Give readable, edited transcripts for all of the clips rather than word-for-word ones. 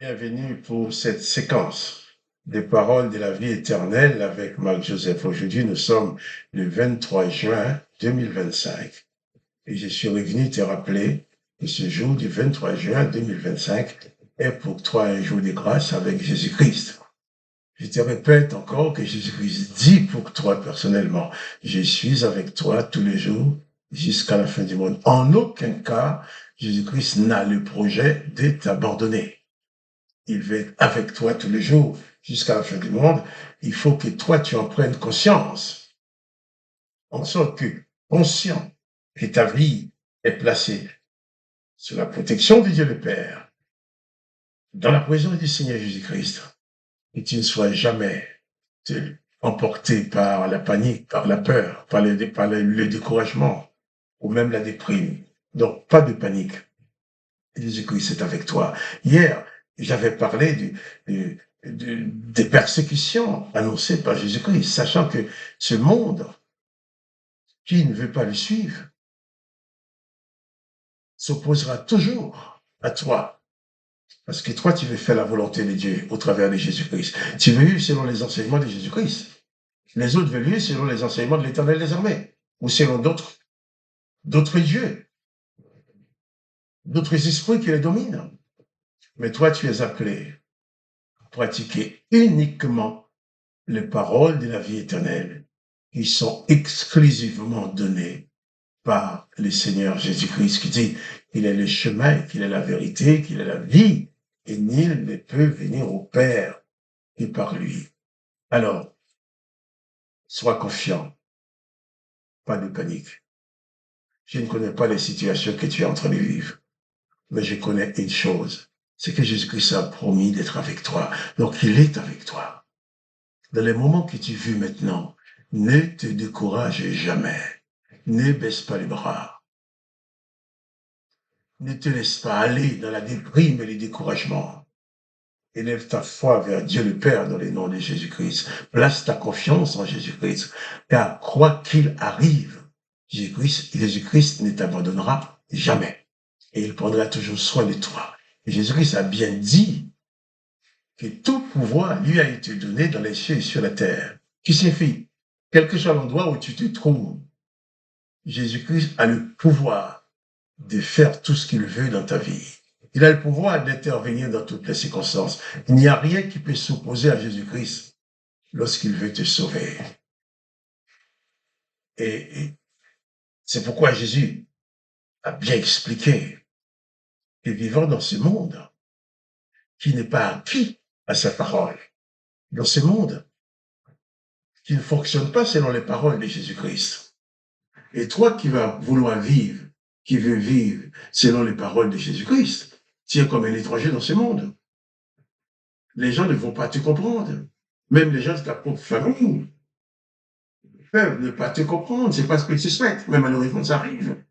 Bienvenue pour cette séquence des paroles de la vie éternelle avec Marc Joseph. Aujourd'hui, nous sommes le 23 juin 2025 et je suis revenu te rappeler que ce jour du 23 juin 2025 est pour toi un jour de grâce avec Jésus-Christ. Je te répète encore que Jésus-Christ dit pour toi personnellement, je suis avec toi tous les jours jusqu'à la fin du monde. En aucun cas, Jésus-Christ n'a le projet de t'abandonner. Il veut être avec toi tous les jours jusqu'à la fin du monde. Il faut que toi, tu en prennes conscience, en sorte que, conscient que ta vie est placée sous la protection de Dieu le Père, dans la présence du Seigneur Jésus-Christ, et tu ne sois jamais emporté par la panique, par la peur, par le découragement, ou même la déprime. Donc, pas de panique. Jésus-Christ est avec toi. Hier, j'avais parlé des persécutions annoncées par Jésus-Christ, sachant que ce monde qui ne veut pas le suivre s'opposera toujours à toi. Parce que toi, tu veux faire la volonté de Dieu au travers de Jésus-Christ. Tu veux vivre selon les enseignements de Jésus-Christ. Les autres veulent vivre selon les enseignements de l'Éternel des armées, ou selon d'autres dieux, d'autres esprits qui les dominent. Mais toi, tu es appelé à pratiquer uniquement les paroles de la vie éternelle qui sont exclusivement données par le Seigneur Jésus-Christ qui dit qu'il est le chemin, qu'il est la vérité, qu'il est la vie et nul ne peut venir au Père que par lui. Alors, sois confiant, pas de panique. Je ne connais pas les situations que tu es en train de vivre, mais je connais une chose, c'est que Jésus-Christ a promis d'être avec toi, donc il est avec toi. Dans les moments que tu vis maintenant, ne te décourage jamais. Ne baisse pas les bras. Ne te laisse pas aller dans la déprime et le découragement. Élève ta foi vers Dieu le Père dans le nom de Jésus-Christ. Place ta confiance en Jésus-Christ. Car quoi qu'il arrive, Jésus-Christ ne t'abandonnera jamais. Et il prendra toujours soin de toi. Et Jésus-Christ a bien dit que tout pouvoir lui a été donné dans les cieux et sur la terre. Qui signifie, quel que soit l'endroit où tu te trouves, Jésus-Christ a le pouvoir de faire tout ce qu'il veut dans ta vie. Il a le pouvoir d'intervenir dans toutes les circonstances. Il n'y a rien qui peut s'opposer à Jésus-Christ lorsqu'il veut te sauver. Et c'est pourquoi Jésus a bien expliqué que vivant dans ce monde qui n'est pas acquis à sa parole, dans ce monde qui ne fonctionne pas selon les paroles de Jésus-Christ. Et toi qui vas vouloir vivre, qui veux vivre selon les paroles de Jésus-Christ, tu es comme un étranger dans ce monde. Les gens ne vont pas te comprendre. Même les gens de ta propre famille peuvent ne pas te comprendre. C'est pas ce que tu souhaites. Mais malheureusement, ça arrive.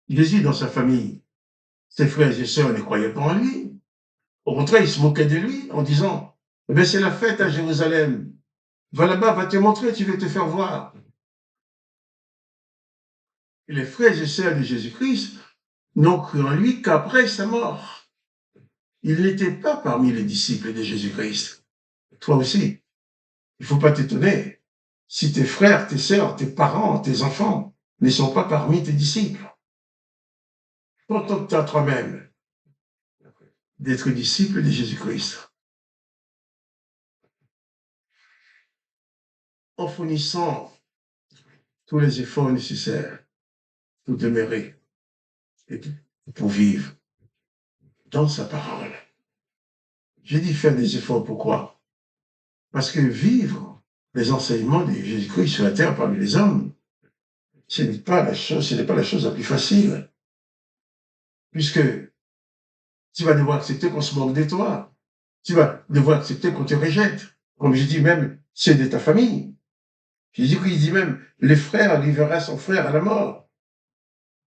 Jésus, dans sa famille, ses frères et sœurs ne croyaient pas en lui. Au contraire, ils se moquaient de lui en disant, eh bien, c'est la fête à Jérusalem. Va là-bas, va te montrer, tu veux te faire voir. Et les frères et sœurs de Jésus-Christ n'ont cru en lui qu'après sa mort. Il n'était pas parmi les disciples de Jésus-Christ. Toi aussi, il ne faut pas t'étonner si tes frères, tes sœurs, tes parents, tes enfants ne sont pas parmi tes disciples. Contente-toi toi-même d'être disciple de Jésus-Christ. En fournissant tous les efforts nécessaires pour demeurer et pour vivre dans sa parole. J'ai dit faire des efforts, pourquoi? Parce que vivre les enseignements de Jésus-Christ sur la terre parmi les hommes, ce n'est pas la chose la plus facile. Puisque tu vas devoir accepter qu'on se moque de toi. Tu vas devoir accepter qu'on te rejette. Comme je dis même, c'est de ta famille. Jésus-Christ dit même, les frères livreraient son frère à la mort.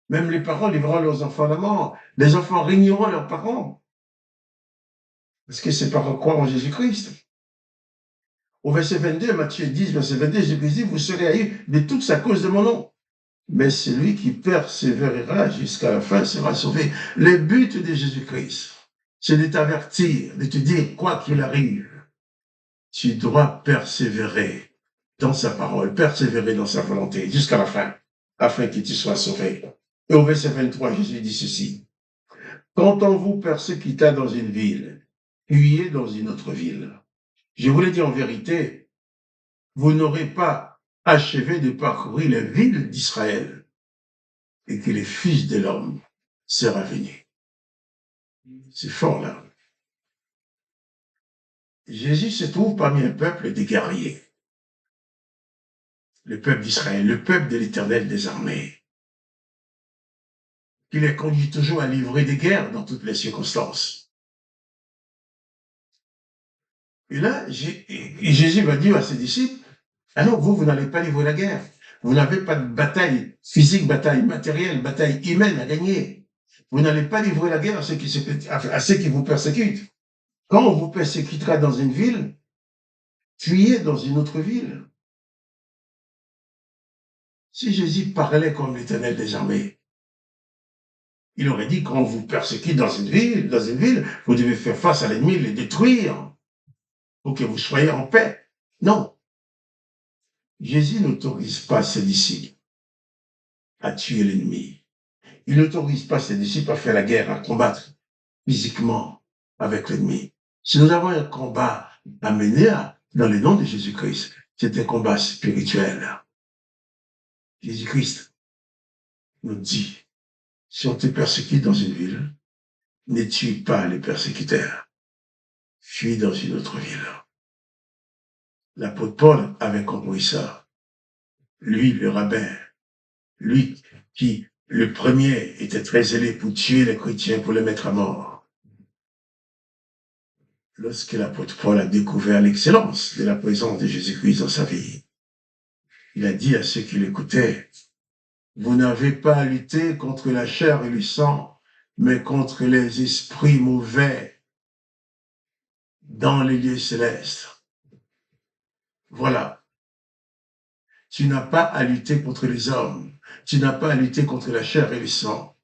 Même les parents livreront leurs enfants à la mort. Les enfants régneront leurs parents. Parce que ces parents croient en Jésus-Christ. Au verset 22, Matthieu 10, verset 22, Jésus-Christ dit, vous serez haïs de toute sa cause de mon nom. Mais celui qui persévérera jusqu'à la fin sera sauvé. Le but de Jésus-Christ, c'est de t'avertir, de te dire, quoi qu'il arrive, tu dois persévérer dans sa parole, persévérer dans sa volonté jusqu'à la fin, afin que tu sois sauvé. Et au verset 23, Jésus dit ceci. Quand on vous persécuta dans une ville, fuyez dans une autre ville. Je vous l'ai dit en vérité, vous n'aurez pas achevé de parcourir les villes d'Israël et que les fils de l'homme sera venu. C'est fort là. Jésus se trouve parmi un peuple de guerriers. Le peuple d'Israël, le peuple de l'Éternel des armées. Qui les conduit toujours à livrer des guerres dans toutes les circonstances. Et là, Jésus va dire à ses disciples, alors vous n'allez pas livrer la guerre. Vous n'avez pas de bataille physique, bataille matérielle, bataille humaine à gagner. Vous n'allez pas livrer la guerre à ceux qui vous persécutent. Quand on vous persécutera dans une ville, fuyez dans une autre ville. Si Jésus parlait comme l'Éternel des armées, il aurait dit, quand on vous persécute dans une ville, vous devez faire face à l'ennemi, le détruire, pour que vous soyez en paix. Non. Jésus n'autorise pas ses disciples à tuer l'ennemi. Il n'autorise pas ses disciples à faire la guerre, à combattre physiquement avec l'ennemi. Si nous avons un combat à mener dans le nom de Jésus-Christ, c'est un combat spirituel. Jésus-Christ nous dit, si on te persécute dans une ville, ne tue pas les persécuteurs. Fuis dans une autre ville. L'apôtre Paul avait compris ça. Lui, le rabbin, lui qui, le premier, était très zélé pour tuer les chrétiens, pour les mettre à mort. Lorsque l'apôtre Paul a découvert l'excellence de la présence de Jésus-Christ dans sa vie, il a dit à ceux qui l'écoutaient, vous n'avez pas à lutter contre la chair et le sang, mais contre les esprits mauvais dans les lieux célestes. Voilà. Tu n'as pas à lutter contre les hommes. Tu n'as pas à lutter contre la chair et le sang.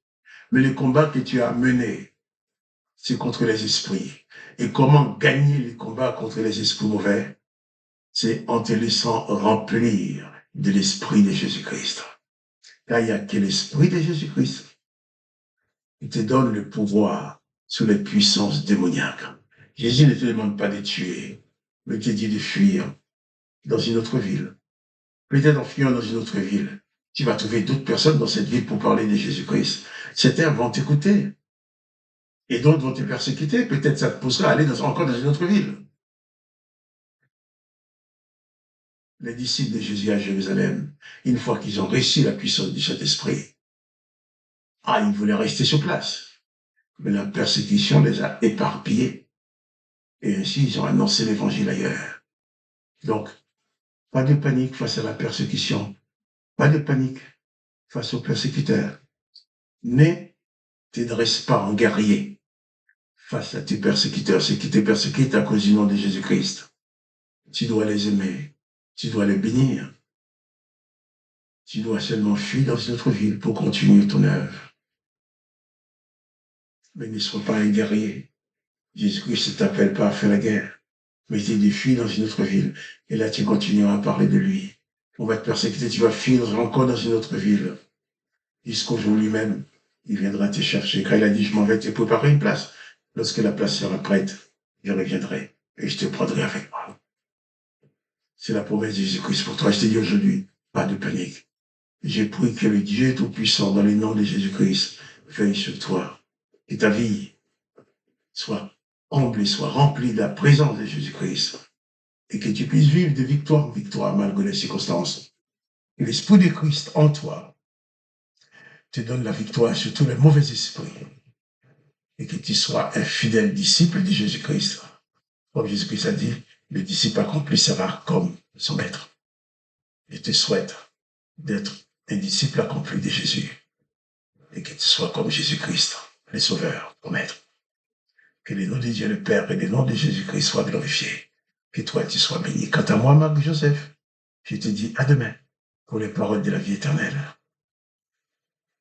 Mais le combat que tu as mené, c'est contre les esprits. Et comment gagner le combat contre les esprits mauvais? C'est en te laissant remplir de l'esprit de Jésus-Christ. Car il n'y a que l'esprit de Jésus-Christ qui te donne le pouvoir sur les puissances démoniaques. Jésus ne te demande pas de tuer, mais te dit de fuir dans une autre ville. Peut-être en fuyant dans une autre ville, tu vas trouver d'autres personnes dans cette ville pour parler de Jésus-Christ. Certains vont t'écouter. Et d'autres vont te persécuter. Peut-être ça te poussera à aller encore dans une autre ville. Les disciples de Jésus à Jérusalem, une fois qu'ils ont reçu la puissance du Saint-Esprit, ils voulaient rester sur place. Mais la persécution les a éparpillés. Et ainsi, ils ont annoncé l'évangile ailleurs. Donc, pas de panique face à la persécution. Pas de panique face aux persécuteurs. Ne te dresse pas en guerrier face à tes persécuteurs, ceux qui te persécutent à cause du nom de Jésus-Christ. Tu dois les aimer. Tu dois les bénir. Tu dois seulement fuir dans une autre ville pour continuer ton œuvre. Mais ne sois pas un guerrier. Jésus-Christ ne t'appelle pas à faire la guerre. Mais tu dis fuis dans une autre ville. Et là, tu continueras à parler de lui. On va te persécuter, tu vas fuir encore dans une autre ville. Jusqu'au jour lui-même, il viendra te chercher. Quand il a dit, je m'en vais te préparer une place. Lorsque la place sera prête, je reviendrai et je te prendrai avec moi. C'est la promesse de Jésus-Christ pour toi. Je te dis aujourd'hui, pas de panique. J'ai pris que le Dieu Tout-Puissant, dans le nom de Jésus-Christ, veille sur toi. Et ta vie soit humble et soit remplie de la présence de Jésus-Christ. Et que tu puisses vivre de victoire en victoire malgré les circonstances. Et l'Esprit de Christ en toi te donne la victoire sur tous les mauvais esprits. Et que tu sois un fidèle disciple de Jésus-Christ. Comme Jésus-Christ a dit, le disciple accompli sera comme son maître. Je te souhaite d'être un disciple accompli de Jésus. Et que tu sois comme Jésus-Christ, le Sauveur, ton maître. Que le nom de Dieu le Père et le nom de Jésus-Christ soient glorifiés. Que toi, tu sois béni. Quant à moi, Marc Joseph, je te dis à demain pour les paroles de la vie éternelle.